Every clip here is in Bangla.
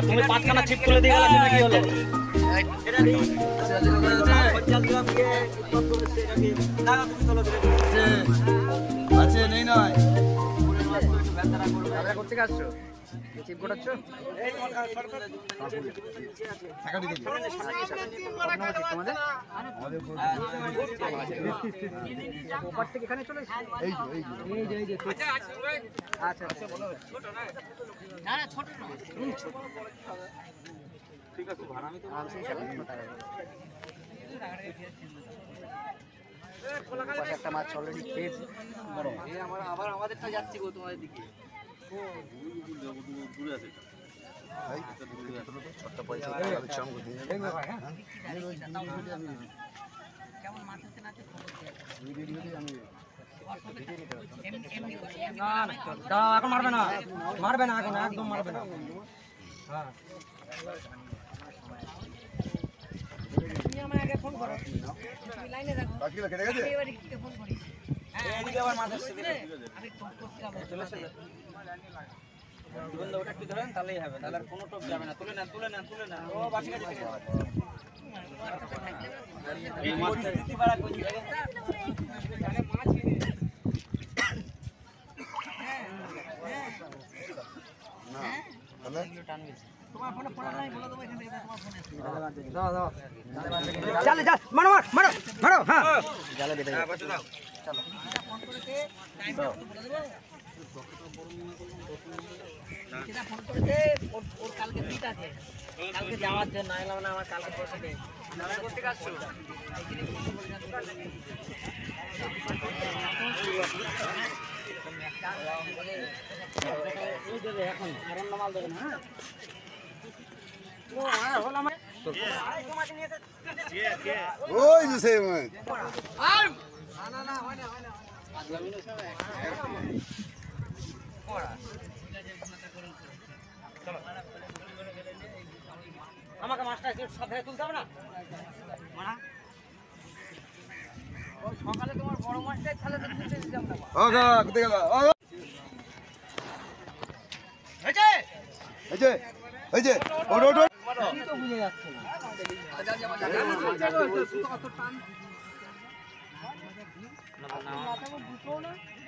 তুমি 5 খানা চিপ তুলে দিয়ে গেলে কি হলো? আছে নেই নয় করতে আসছো চিপ গোটাচ্ছ এখানে চলে আচ্ছা ঠিক আছে একটা মাছ অলরেডি খেয়েছি আবার আমাদেরটা যাচ্ছি গো তোমাদের দিকে এখন মারবে না এখন একদম মারবে না হ্যাঁ তুমি আমাকে আগে ফোন করো তুমি লাইনে রাখো বাকি কেটে গেছে আমি এবারে কি ফোন করি হ্যাঁ এদিকে আবার মাছ আসছে আমি ফোন করছিলাম চলে চলে বন্ধ ওটা একটু ধরেন তাহলেই হবে তাহলে আর কোনো টপ যাবে না তুলে নেন ও বাকি কাছে থেকে এই মাছটা দিতে পারা কই আরে মাছ হ্যাঁ তাহলে টানবি তোমার ফোনে পড়া নাই বলে দেবো এখান থেকে তোমার ফোনে দাও চলে যা মারো হ্যাঁ জালে বেঁধে দাও চলো ফোন করেছে টাইম বলে দেবো সেটা ফোন করেছে ওর কালকে ফিট আছে কালকে যাওয়ার জন্য এলাম না আমার কালকে পয়সা নেই দাদা করতে আসছো এখন অরণ্য মাল দেবেন হ্যাঁ ওই যে সেই মাছ না হয় না আমাকে মাছটা সাথে তুলতে হবে না সকালে তোমার বড় মাছটাই তাহলে তো তুলতে দিতাম না কোথায় গেল এই যে ওট তো বুঝে যাচ্ছে না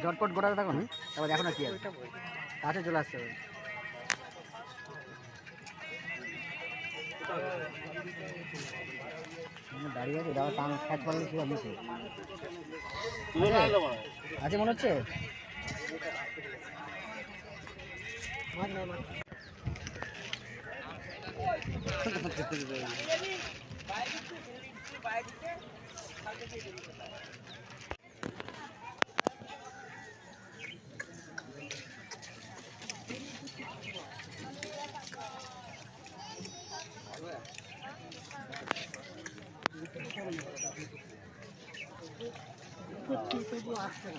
ঝটপট গোটাতে থাকুন তারপর দেখো না কি আছে কাছে চলে আসতে হবে দাঁড়িয়ে আছে দাদা টান ফ্যাট পারলে কি হবে আছে মনে হচ্ছে আসছে